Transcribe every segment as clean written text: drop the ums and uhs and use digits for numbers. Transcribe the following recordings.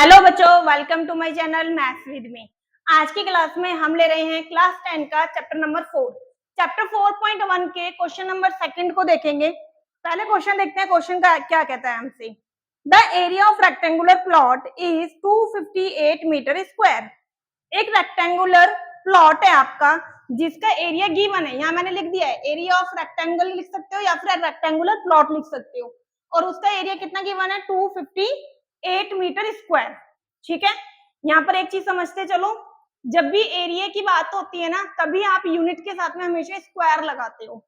Hello बच्चों, welcome to my channel maths with me. आज की क्लास में हम ले रहे हैं क्लास 10 का चैप्टर नंबर 4। चैप्टर 4.1 के क्वेश्चन नंबर सेकंड को देखेंगे। पहले क्वेश्चन देखते हैं, क्वेश्चन का क्या कहता है हमसे। The area of rectangular plot is 258 metre square. एक रेक्टेंगुलर प्लॉट है आपका जिसका एरिया गिवन है। यहाँ मैंने लिख दिया है, एरिया ऑफ रेक्टेंगल लिख सकते हो या फिर रेक्टेंगुलर प्लॉट लिख सकते हो। और उसका एरिया कितना गिवन है, 258 मीटर स्क्वायर। ठीक है, यहाँ पर एक चीज समझते चलो, जब भी एरिया की बात होती है ना, तभी आप यूनिट के साथ में हमेशा स्क्वायर लगाते हो।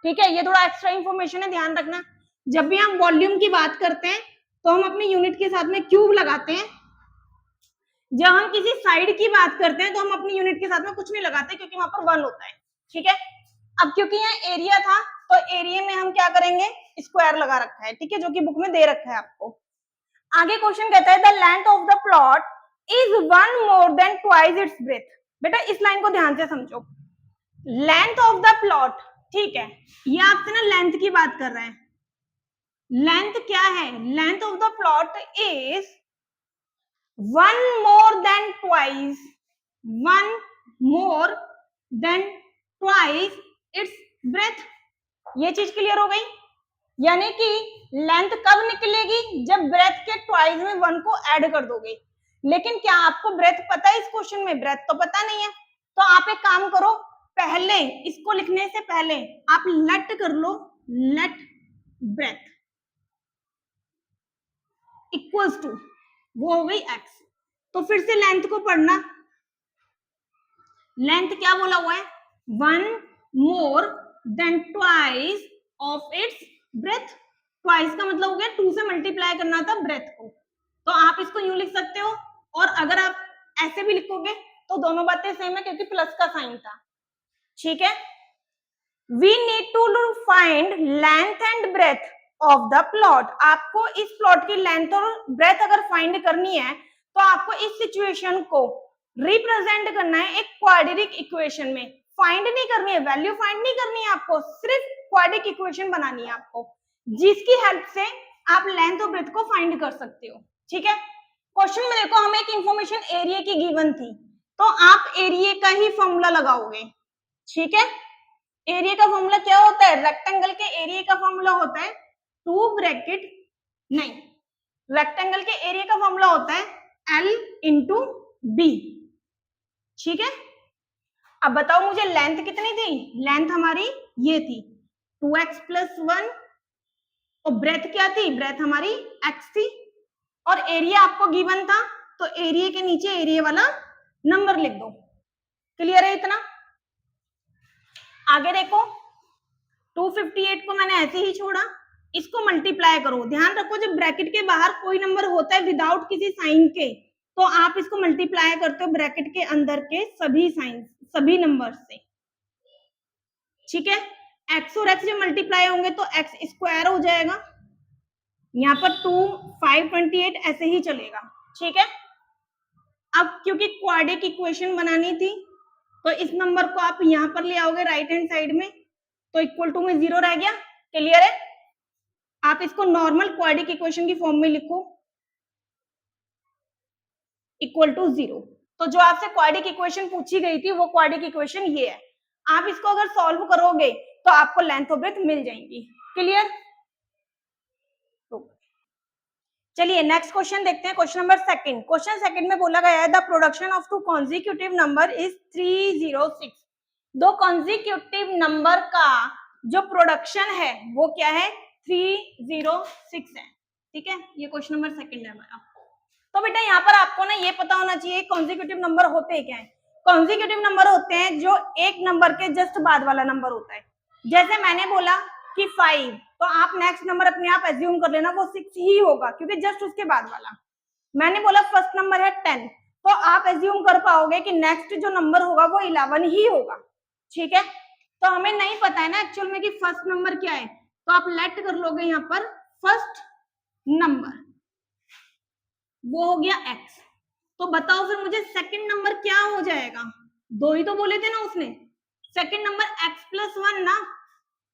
ठीक है, ये थोड़ा एक्स्ट्रा इंफॉर्मेशन है, ध्यान रखना। जब भी हम वॉल्यूम की बात करते हैं तो हम अपनी यूनिट के साथ में क्यूब लगाते हैं। जब हम किसी साइड की बात करते हैं तो हम अपनी यूनिट के साथ में कुछ नहीं लगाते, क्योंकि वहां पर 1 होता है। ठीक है, अब क्योंकि यहाँ एरिया था तो एरिया में हम क्या करेंगे, स्क्वायर लगा रखा है। ठीक है, जो कि बुक में दे रखा है आपको। आगे क्वेश्चन कहता है the length of the plot is 1 more than twice its breath. बेटा इस लाइन को ध्यान से समझो, लेंथ ऑफ द प्लॉट। ठीक है, ये आपसे ना लेंथ की बात कर रहे हैं। लेंथ क्या है, length of the plot is 1 more than twice, 1 more than twice its breadth। ये चीज क्लियर हो गई, यानी कि लेंथ कब निकलेगी, जब ब्रेथ के ट्वाइस में 1 को ऐड कर दोगे। लेकिन क्या आपको ब्रेथ पता है, इस क्वेश्चन में ब्रेथ तो पता नहीं है। तो आप एक काम करो, पहले इसको लिखने से पहले आप लेट कर लो, लेट ब्रेथ इक्वल्स टू, वो हो गई x। तो फिर से लेंथ को पढ़ना, लेंथ क्या बोला हुआ है, 1 more than twice of its breath. Twice का मतलब हो गया 2 से मल्टीप्लाई करना था ब्रेथ को। तो आप इसको यूं लिख सकते हो, और अगर आप ऐसे भी लिखोगे तो दोनों बातें सेम है, क्योंकि प्लस का साइन था। ठीक है, we need to find length and breadth of the plot. आपको इस प्लॉट की लेंथ और ब्रेथ अगर फाइंड करनी है तो आपको इस सिचुएशन को रिप्रेजेंट करना है एक क्वाड्रेटिक इक्वेशन में। फाइंड नहीं करनी है, वैल्यू फाइंड नहीं करनी है आपको, सिर्फ क्वाड्रेटिक इक्वेशन बनानी है आपको, जिसकी हेल्प से आप लेंथ और ब्रेथ को फाइंड कर सकते हो। ठीक है, क्वेश्चन में देखो हमें एक इंफॉर्मेशन एरिया की गिवन थी, तो आप एरिया का ही फॉर्मूला लगाओगे। ठीक है, एरिया का फॉर्मूला क्या होता है, रेक्टेंगल के एरिया का फॉर्मूला होता है 2 ब्रैकेट, नहीं, रेक्टेंगल के एरिया का फॉर्मूला होता है L इंटू बी। ठीक है, अब बताओ मुझे लेंथ कितनी थी, लेंथ हमारी ये थी 2x प्लस 1, और ब्रेथ क्या थी, ब्रेथ हमारी x थी, और एरिया आपको गिवन था, तो एरिया के नीचे एरिया वाला नंबर लिख दो। क्लियर है इतना। आगे देखो, 258 को मैंने ऐसे ही छोड़ा, इसको मल्टीप्लाई करो। ध्यान रखो, जब ब्रैकेट के बाहर कोई नंबर होता है विदाउट किसी साइन के, तो आप इसको मल्टीप्लाई करते हो ब्रैकेट के अंदर के सभी साइन, सभी नंबर से। ठीक है, x और x जब मल्टीप्लाई होंगे तो x स्क्वायर हो जाएगा, यहाँ पर 2 528 ऐसे ही चलेगा। ठीक है, अब क्योंकि क्वाड्रेटिक इक्वेशन बनानी थी तो इस नंबर को आप यहाँ पर ले आओगे राइट हैंड साइड में, तो इक्वल टू में 0 रह गया। क्लियर है, आप इसको नॉर्मल क्वाड्रेटिक इक्वेशन की फॉर्म में लिखो, इक्वल टू 0। तो जो आपसे क्वाड्रेटिक इक्वेशन पूछी गई थी वो क्वाड्रेटिक इक्वेशन ये है। आप इसको अगर सॉल्व करोगे तो आपको लेंथ और ब्रेथ मिल जाएंगी। क्लियर, चलिए नेक्स्ट क्वेश्चन देखते हैं, question number second. Question second में बोला गया है the production of 2 consecutive number is 306। 2 consecutive number का जो प्रोडक्शन है वो क्या है, 306 है। ठीक है, ये क्वेश्चन नंबर सेकंड है हमारा। तो बेटा यहाँ पर आपको ना ये पता होना चाहिए कॉन्जिक्यूटिव नंबर होते क्या है। कॉन्जिक्यूटिव नंबर होते हैं जो एक नंबर के जस्ट बाद वाला नंबर होता है। जैसे मैंने बोला कि 5, तो आप नेक्स्ट नंबर अपने आप एज्यूम कर लेना वो 6 ही होगा, क्योंकि जस्ट उसके बाद वाला। मैंने बोला फर्स्ट नंबर है 10, तो आप एज्यूम कर पाओगे कि नेक्स्ट जो नंबर होगा वो 11 ही होगा। ठीक है, तो हमें नहीं पता है ना एक्चुअल में कि फर्स्ट नंबर क्या है, तो आप लेट कर लोगे यहाँ पर फर्स्ट नंबर, वो हो गया x। तो बताओ फिर मुझे सेकंड नंबर क्या हो जाएगा, 2 ही तो बोले थे ना उसने, सेकंड नंबर x प्लस 1 ना,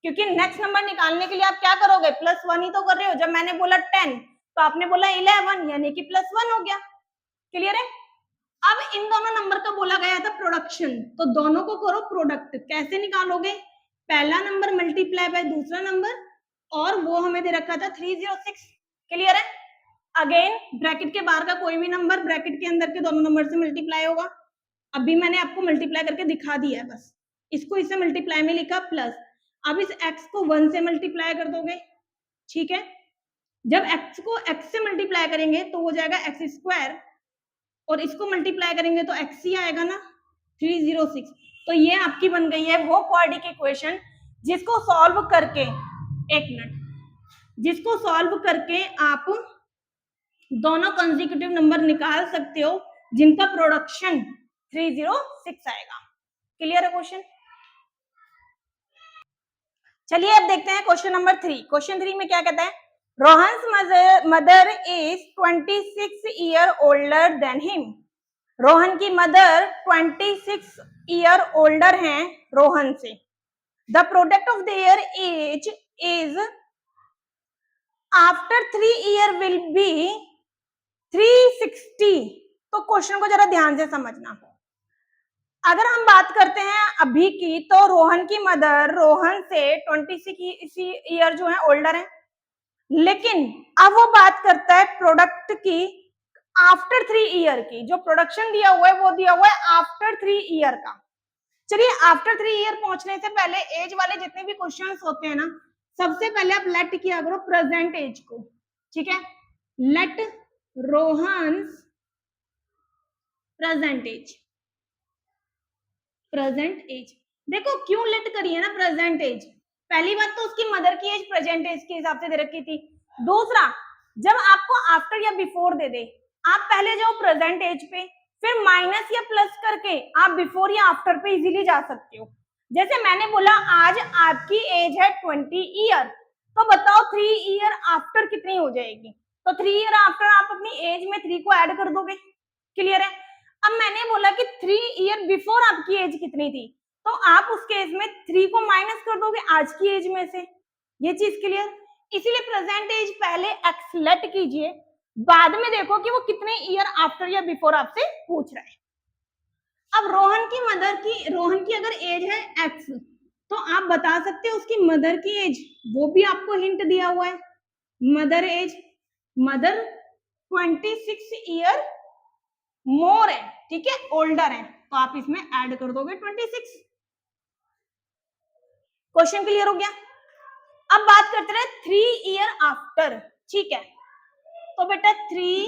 क्योंकि नेक्स्ट नंबर निकालने के लिए आप क्या करोगे, प्लस 1 ही तो कर रहे हो। जब मैंने बोला 10 तो आपने बोला 11, यानी कि प्लस 1 हो गया। क्लियर है? अब इन दोनों नंबर का बोला गया था प्रोडक्शन, तो दोनों को करो प्रोडक्ट। कैसे निकालोगे? पहला नंबर मल्टीप्लाई बाय दूसरा नंबर, और वो हमें दे रखा था 306। क्लियर है? अगेन ब्रैकेट के बाहर का कोई भी नंबर ब्रैकेट के अंदर के दोनों नंबर से मल्टीप्लाई होगा। अभी मैंने आपको मल्टीप्लाई करके दिखा दिया है, बस इसको इससे मल्टीप्लाई में लिखा प्लस। अब इस x को 1 से मल्टीप्लाई कर दोगे, ठीक है? जब x को x से मल्टीप्लाई करेंगे तो हो जाएगा x स्क्वायर, और इसको मल्टीप्लाई करेंगे तो x ही आएगा ना, 306। तो ये आपकी बन गई है वो क्वाड्रेटिक इक्वेशन जिसको सॉल्व करके, एक मिनट, जिसको सॉल्व करके आप दोनों कंसेक्यूटिव नंबर निकाल सकते हो जिनका प्रोडक्शन 306 आएगा। क्लियर है क्वेश्चन? चलिए अब देखते हैं क्वेश्चन नंबर 3। क्वेश्चन 3 में क्या कहता है? Rohan's mother is 26 year older than him. Rohan की मदर 26 ईयर ओल्डर हैं रोहन से। The product of their age is after 3 year will be 360। तो क्वेश्चन को जरा ध्यान से समझना। अगर हम बात करते हैं अभी की, तो रोहन की मदर रोहन से 26 ईयर जो है ओल्डर है, लेकिन अब वो बात करता है प्रोडक्ट की आफ्टर 3 ईयर की। जो प्रोडक्शन दिया हुआ है वो दिया हुआ है आफ्टर 3 ईयर का। चलिए आफ्टर 3 ईयर पहुंचने से पहले एज वाले जितने भी क्वेश्चंस होते हैं ना, सबसे पहले आप लेट किया करो प्रेजेंट एज को, ठीक है? Let Rohan's present age. Present age, देखो क्यों लेट करी है ना प्रेजेंट एज? पहली बात तो उसकी मदर की एज प्रेजेंट एज के हिसाब से दे रखी थी। दूसरा, जब आपको आफ्टर या बिफोर दे दे, आप पहले जाओ प्रेजेंट एज पे, फिर माइनस या प्लस करके आप बिफोर या आफ्टर पे इजीली जा सकते हो। जैसे मैंने बोला आज आपकी एज है 20 ईयर, तो बताओ 3 ईयर आफ्टर कितनी हो जाएगी? तो 3 ईयर आफ्टर आप अपनी एज में 3 को ऐड कर दोगे। क्लियर है? अब मैंने बोला कि 3 ईयर बिफोर आपकी एज कितनी थी, तो आप उस केस में 3 को माइनस कर दोगे आज की एज में से। ये चीज क्लियर? इसीलिए प्रेजेंट एज पहले एक्सलेट कीजिए, बाद में देखो कि वो कितने ईयर आफ्टर या बिफोर आपसे पूछ रहा है। अब रोहन की अगर एज है एक्स, तो आप बता सकते हो उसकी मदर की एज, वो भी आपको हिंट दिया हुआ है। Mother age, mother 26 year more है, ठीक है, ओल्डर है, तो आप इसमें ऐड कर दोगे 26। क्वेश्चन क्लियर हो गया? अब बात करते रहे 3 ईयर आफ्टर, ठीक है? तो बेटा 3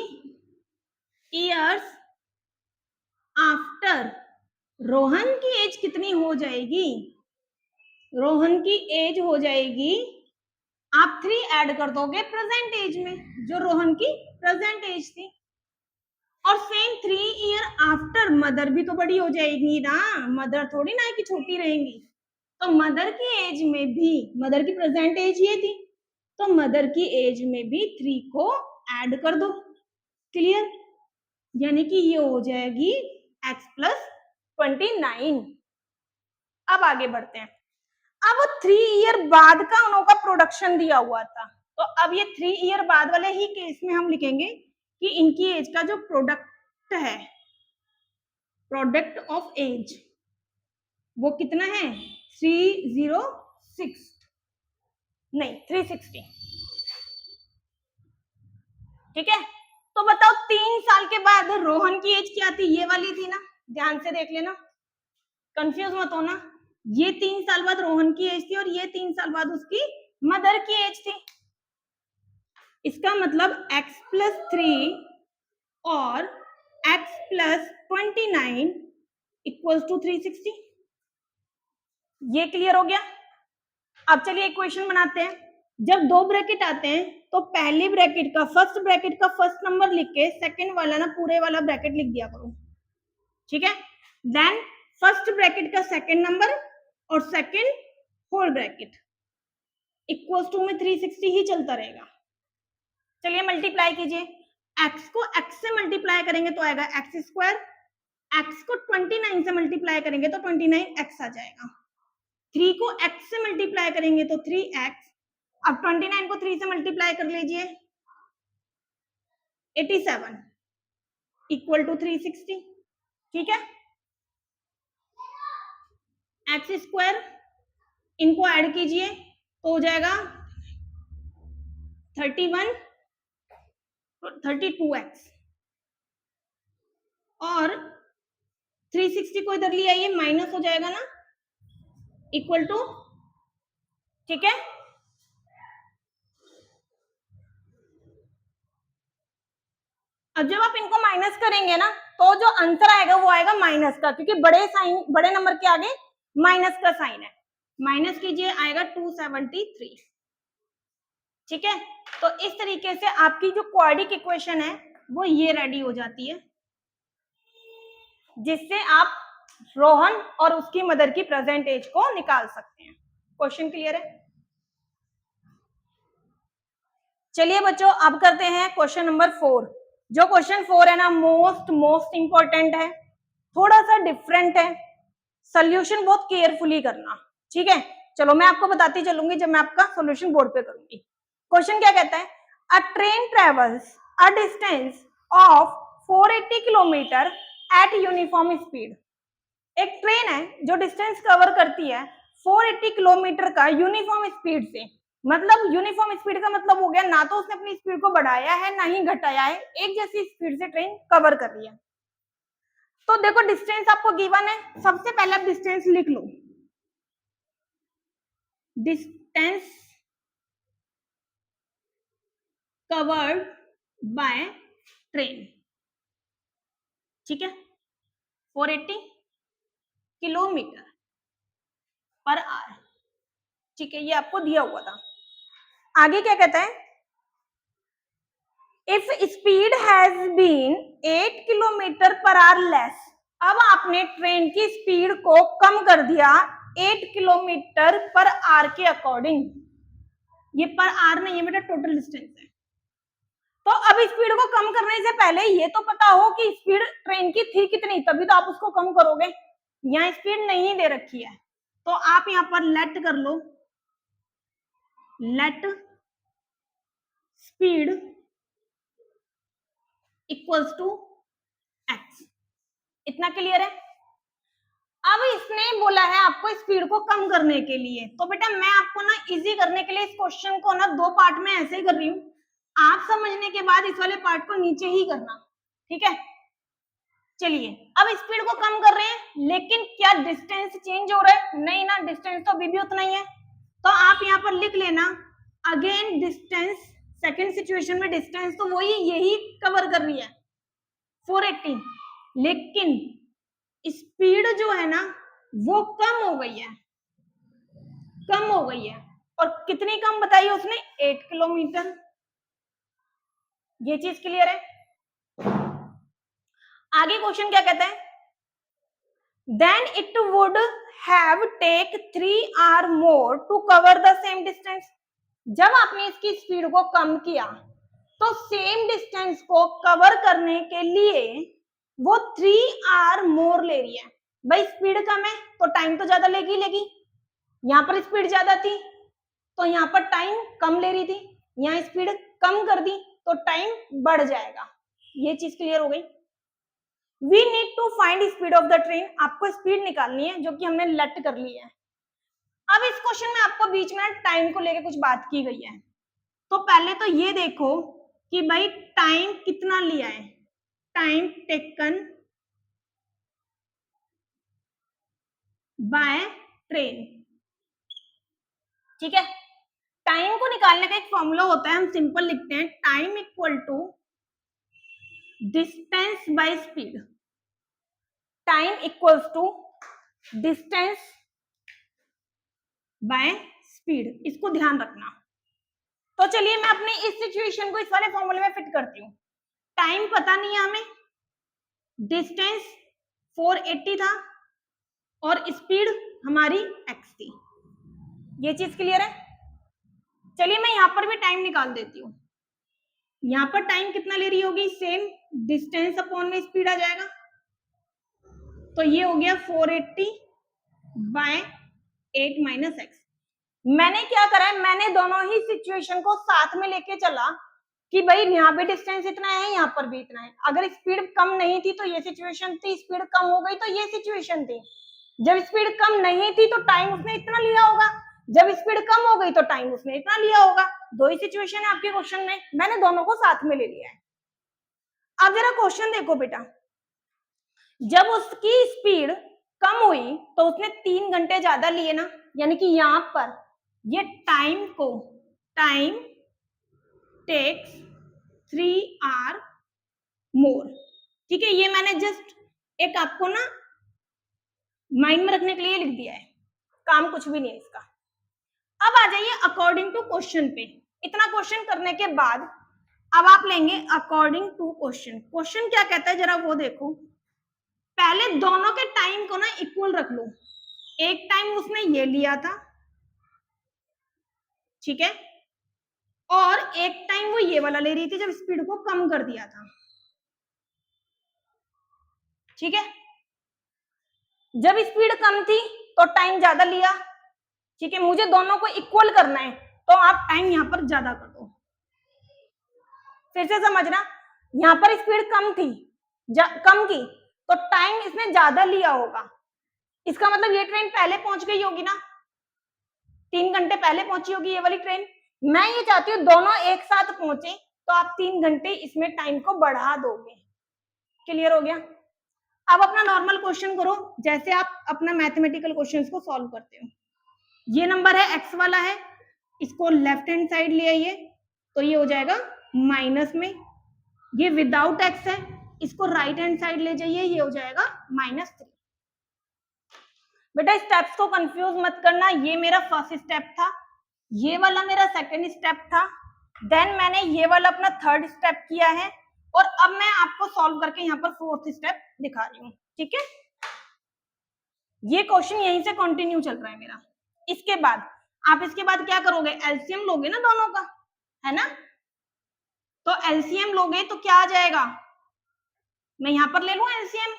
ईयर्स आफ्टर रोहन की एज कितनी हो जाएगी? रोहन की एज हो जाएगी, आप 3 ऐड कर दोगे प्रेजेंट एज में, जो रोहन की प्रेजेंट एज थी। और सेम 3 ईयर आफ्टर मदर भी तो बड़ी हो जाएगी ना, मदर थोड़ी ना है कि छोटी रहेंगी। तो मदर की एज में भी, मदर की प्रेजेंट एज ये थी, तो मदर की एज में भी 3 को ऐड कर दो। क्लियर? यानी कि ये हो जाएगी x प्लस 29। अब आगे बढ़ते हैं। अब 3 ईयर बाद का उनका प्रोडक्शन दिया हुआ था, तो अब ये 3 ईयर बाद वाले ही केस में हम लिखेंगे कि इनकी एज का जो प्रोडक्ट है, प्रोडक्ट ऑफ एज, वो कितना है? 306 नहीं 360, ठीक है? तो बताओ 3 साल के बाद रोहन की एज क्या थी? ये वाली थी ना, ध्यान से देख लेना, कंफ्यूज मत होना। ये 3 साल बाद रोहन की एज थी और ये 3 साल बाद उसकी मदर की एज थी। इसका मतलब x प्लस 3 और x प्लस 29 इक्वल्स टू 360। ये क्लियर हो गया? अब चलिए इक्वेशन बनाते हैं। जब दो ब्रैकेट आते हैं तो पहली ब्रैकेट का फर्स्ट नंबर लिख के सेकंड वाला ना पूरे वाला ब्रैकेट लिख दिया करो, ठीक है? देन फर्स्ट ब्रैकेट का सेकंड नंबर और second whole bracket equals to में 360 ही चलता रहेगा। चलिए मल्टीप्लाई कीजिए, x को x से मल्टीप्लाई करेंगे तो आएगा x स्क्वायर, x को 29 से मल्टीप्लाई करेंगे तो 29x आ जाएगा, 3 को x से मल्टीप्लाई करेंगे तो 3x, अब 29 को 3 से मल्टीप्लाई कर लीजिए 87, इक्वल टू 360, ठीक है। एक्स स्क्वायर इनको ऐड कीजिए तो हो जाएगा 31 32x, और 360 को इधर ले आइए, माइनस हो जाएगा ना, इक्वल टू, ठीक है। अब जब आप इनको माइनस करेंगे ना तो जो आंसर आएगा वो आएगा माइनस का, क्योंकि बड़े नंबर के आगे माइनस का साइन है। माइनस कीजिए, आएगा 273, ठीक है। तो इस तरीके से आपकी जो क्वाड्रेटिक इक्वेशन है वो ये रेडी हो जाती है, जिससे आप रोहन और उसकी मदर की प्रेजेंट एज को निकाल सकते हैं। क्वेश्चन क्लियर है? चलिए बच्चों, अब करते हैं क्वेश्चन नंबर 4। जो क्वेश्चन 4 है ना, मोस्ट इंपॉर्टेंट है, थोड़ा सा डिफरेंट है, सोल्यूशन बहुत केयरफुली करना, ठीक है। चलो मैं आपको बताती चलूंगी जब मैं आपका सोल्यूशन बोर्ड पे करूंगी। क्वेश्चन क्या कहता है, अ train travels a distance of 480 kilometre eight uniform speed. एक ट्रेन है जो डिस्टेंस कवर करती है 480 किलोमीटर का यूनिफॉर्म स्पीड से। मतलब यूनिफॉर्म स्पीड का मतलब हो गया ना तो उसने अपनी स्पीड को बढ़ाया है ना ही घटाया है, एक जैसी स्पीड से ट्रेन कवर कर रही है। तो देखो डिस्टेंस आपको गिवन है, सबसे पहले आप डिस्टेंस लिख लो, डिस्टेंस कवर्ड बाय ट्रेन, ठीक है, 480 किलोमीटर पर आवर, ठीक है, ये आपको दिया हुआ था। आगे क्या कहता है, if speed has been 8 kilometre per hour less. अब आपने ट्रेन की स्पीड को कम कर दिया 8 किलोमीटर पर आवर के अकॉर्डिंग। ये पर आवर नहीं है बेटा, टोटल डिस्टेंस है। तो अब स्पीड को कम करने से पहले ये तो पता हो कि स्पीड ट्रेन की थी कितनी, तभी तो आप उसको कम करोगे। यहाँ स्पीड नहीं दे रखी है तो आप यहाँ पर लेट कर लो, let speed equals to x. इतना क्लियर है? अब इसने बोला है आपको स्पीड को कम करने के लिए, तो बेटा मैं आपको ना इजी करने के लिए इस क्वेश्चन को ना दो पार्ट में ऐसे ही कर रही हूँ, आप समझने के बाद इस वाले पार्ट को नीचे ही करना, ठीक है। चलिए अब स्पीड को कम कर रहे हैं, लेकिन क्या डिस्टेंस चेंज हो रहा है? नहीं ना, डिस्टेंस तो अभी भी उतना ही है। तो आप यहाँ पर लिख लेना अगेन डिस्टेंस, सेकेंड सिचुएशन में डिस्टेंस तो वही यही कवर कर रही है 480, लेकिन स्पीड जो है ना वो कम हो गई है, कम हो गई है। और कितनी कम बताई उसने? 8 किलोमीटर। ये चीज क्लियर है? आगे क्वेश्चन क्या कहता है, then it would have take 3 hour more to cover the same distance. जब आपने इसकी स्पीड को कम किया तो सेम डिस्टेंस को कवर करने के लिए वो 3 आवर मोर ले रही है। भाई स्पीड कम है तो टाइम तो ज्यादा लेगी लेगी, यहाँ पर स्पीड ज्यादा थी तो यहाँ पर टाइम कम ले रही थी, यहाँ स्पीड कम कर दी तो टाइम बढ़ जाएगा। ये चीज क्लियर हो गई? We need to find speed of the train, आपको स्पीड निकालनी है जो कि हमने लेट कर ली है। अब इस क्वेश्चन में आपको बीच में टाइम को लेकर कुछ बात की गई है, तो पहले तो ये देखो कि भाई टाइम कितना लिया है, टाइम टेकन बाय ट्रेन, ठीक है। टाइम को निकालने का एक फॉर्मूला होता है, हम सिंपल लिखते हैं time equal to distance by speed, time equals to distance by speed, इसको ध्यान रखना। तो चलिए मैं अपनी इस सिचुएशन को इस वाले फॉर्मूले में फिट करती हूँ। टाइम पता नहीं है हमें, डिस्टेंस 480 था और स्पीड हमारी x थी। ये चीज क्लियर है? चलिए मैं यहां पर भी टाइम निकाल देती हूँ। यहां पर टाइम कितना ले रही होगी? सेम डिस्टेंस अपॉन में स्पीड आ जाएगा, तो ये हो गया 480 बाय 8 माइनस एक्स। मैंने क्या करा है, मैंने दोनों ही सिचुएशन को साथ में लेके चला कि भाई यहाँ पे डिस्टेंस इतना है, यहाँ पर भी इतना है। अगर स्पीड कम नहीं थी तो ये सिचुएशन थी, स्पीड कम हो गई तो ये सिचुएशन थी। जब स्पीड कम नहीं थी तो टाइम उसने इतना लिया होगा, जब स्पीड कम हो गई तो टाइम उसने इतना लिया होगा। दो ही सिचुएशन है आपके क्वेश्चन में, मैंने दोनों को साथ में ले लिया है। अब जरा क्वेश्चन देखो बेटा, जब उसकी स्पीड कम हुई तो उसने 3 घंटे ज्यादा लिए ना, यानी कि यहां पर ये टाइम टेक्स 3 आवर मोर। ठीक है, ये मैंने जस्ट एक आपको ना माइंड में रखने के लिए लिख दिया है, काम कुछ भी नहीं है इसका। अब आ जाइए अकॉर्डिंग टू क्वेश्चन पे। इतना क्वेश्चन करने के बाद अब आप लेंगे अकॉर्डिंग टू क्वेश्चन। क्वेश्चन क्या कहता है जरा वो देखो। पहले दोनों के टाइम को ना इक्वल रख लो। एक टाइम उसने ये लिया था, ठीक है, और एक टाइम वो ये वाला ले रही थी जब स्पीड को कम कर दिया था। ठीक है, जब स्पीड कम थी तो टाइम ज्यादा लिया। ठीक है, मुझे दोनों को इक्वल करना है तो आप टाइम यहां पर ज्यादा कर दो। फिर से समझना, यहां पर स्पीड कम थी, कम की, तो टाइम इसने ज्यादा लिया होगा। इसका मतलब ये ट्रेन पहले पहुंच गई होगी ना, 3 घंटे पहले पहुंची होगी ये वाली ट्रेन। मैं ये चाहती हूँ दोनों एक साथ पहुंचे, तो आप 3 घंटे इसमें टाइम को बढ़ा दोगे। क्लियर हो गया? अब अपना नॉर्मल क्वेश्चन करो जैसे आप अपना मैथमेटिकल क्वेश्चंस को सॉल्व करते हो। ये नंबर है एक्स वाला है, इसको लेफ्ट हैंड साइड ले आइए तो ये हो जाएगा माइनस में। ये विदाउट एक्स है, इसको राइट हैंड साइड ले जाइए, ये हो जाएगा -3। बेटा स्टेप्स को कंफ्यूज मत करना, ये मेरा फर्स्ट स्टेप था, ये वाला मेरा सेकंड स्टेप था, देन मैंने ये वाला अपना थर्ड स्टेप किया है, और अब मैं आपको सॉल्व करके यहाँ पर फोर्थ स्टेप दिखा रही हूँ। ठीक है, ये क्वेश्चन यहीं से कंटिन्यू चल रहा है मेरा। इसके बाद आप इसके बाद क्या करोगे, एलसीएम लोगे ना दोनों का, है ना? तो एलसीएम लोगे तो क्या आ जाएगा, मैं यहां पर ले लूं एलसीएम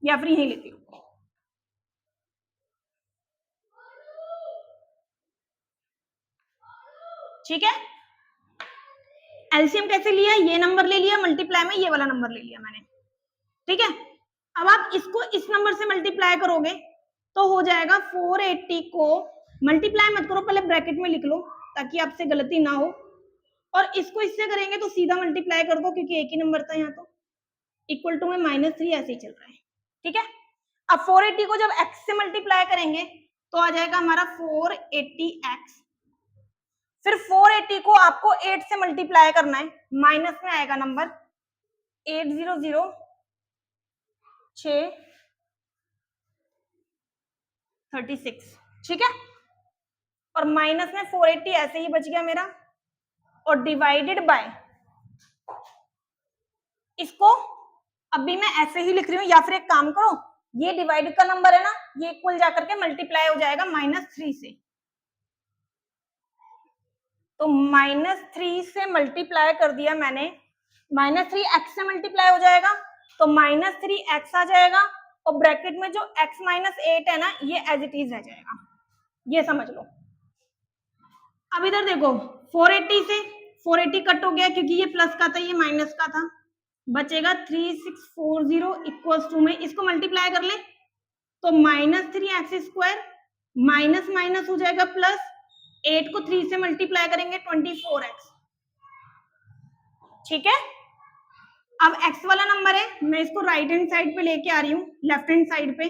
या फिर यही लेती हूँ? ठीक है, एलसीएम कैसे लिया, ये नंबर ले लिया, मल्टीप्लाई में ये वाला नंबर ले लिया मैंने। ठीक है, अब आप इसको इस नंबर से मल्टीप्लाई करोगे तो हो जाएगा 480 को, मल्टीप्लाई मत करो, पहले ब्रैकेट में लिख लो ताकि आपसे गलती ना हो, और इसको इससे करेंगे तो सीधा मल्टीप्लाई कर दो क्योंकि एक ही नंबर था यहाँ, तो इक्वल टू में -3 ऐसे ही चल रहा है। ठीक है, अब 480 को जब x से मल्टीप्लाई करेंगे तो आ जाएगा हमारा 480x। फिर 480 को आपको 8 से मल्टीप्लाई करना है, माइनस में आएगा नंबर 800 36। ठीक है, और माइनस में 480 ऐसे ही बच गया मेरा, और डिवाइडेड बाय, इसको अभी मैं ऐसे ही लिख रही हूँ, या फिर एक काम करो, ये डिवाइड का नंबर है ना, ये इक्वल जाकर के मल्टीप्लाई हो जाएगा -3 से, तो -3 से मल्टीप्लाई कर दिया मैंने, -3x से मल्टीप्लाई हो जाएगा तो -3x आ जाएगा, और ब्रैकेट में जो x -8 है ना, ये एज इट इज रह जाएगा, ये समझ लो। अब इधर देखो, 480 से 480 कट हो गया क्योंकि ये प्लस का था, ये माइनस का था, बचेगा 3640 इक्वल्स टू में, इसको मल्टीप्लाई कर ले तो -3x² माइनस माइनस हो जाएगा प्लस, 8 को 3 से मल्टीप्लाई करेंगे 24x। ठीक है, अब x वाला नंबर है, मैं इसको राइट हैंड साइड पे लेके आ रही हूँ, लेफ्ट हैंड साइड पे,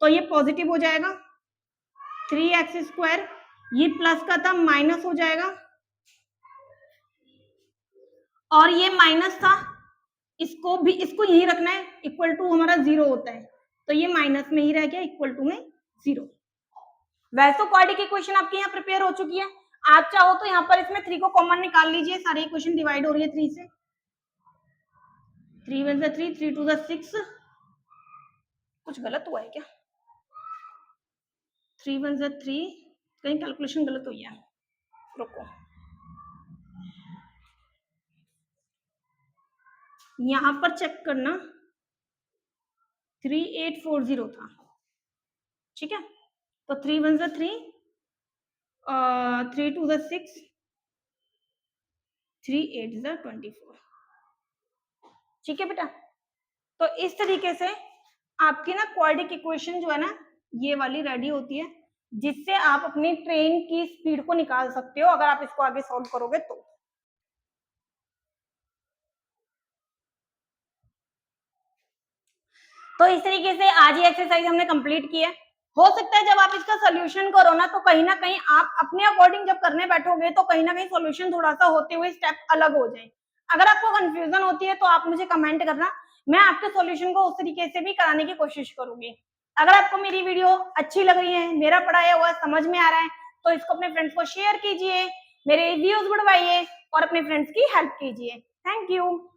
तो ये पॉजिटिव हो जाएगा, 3x², ये प्लस का था माइनस हो जाएगा, और ये माइनस था, इसको भी, इसको यही रखना है, इक्वल टू हमारा 0 होता है, तो ये माइनस में ही रह गया, इक्वल टू में 0। वैसे तो क्वाड्रेटिक इक्वेशन आपके यहाँ प्रिपेयर हो चुकी है, आप चाहो तो यहाँ पर इसमें 3 को कॉमन निकाल लीजिए, सारी इक्वेशन डिवाइड हो रही है 3 से, 3 1 3, 3 2 6, कुछ गलत हुआ है क्या, 3 1 3, कहीं कैलकुलेशन गलत हुई है, रुको, यहाँ पर चेक करना, 3840 था। ठीक है, तो 3 1 3, 3 2 6, 3 8 24। ठीक है बेटा, तो इस तरीके से आपकी ना क्वाड्रेटिक इक्वेशन जो है ना ये वाली रेडी होती है, जिससे आप अपनी ट्रेन की स्पीड को निकाल सकते हो अगर आप इसको आगे सॉल्व करोगे तो इस तरीके से आज ये एक्सरसाइज हमने कंप्लीट की है। हो सकता है जब आप इसका सोल्यूशन करो ना कहीं आप अपने अकॉर्डिंग जब करने बैठोगे तो कहीं ना कहीं सोल्यूशन थोड़ा सा होते हुए स्टेप अलग हो जाए। अगर आपको कंफ्यूजन होती है तो आप मुझे कमेंट करना, मैं आपके सोल्यूशन को उस तरीके से भी कराने की कोशिश करूंगी। अगर आपको मेरी वीडियो अच्छी लग रही है, मेरा पढ़ाया हुआ समझ में आ रहा है, तो इसको अपने फ्रेंड्स को शेयर कीजिए, मेरे व्यूज बढ़वाइए और अपने फ्रेंड्स की हेल्प कीजिए। Thank you.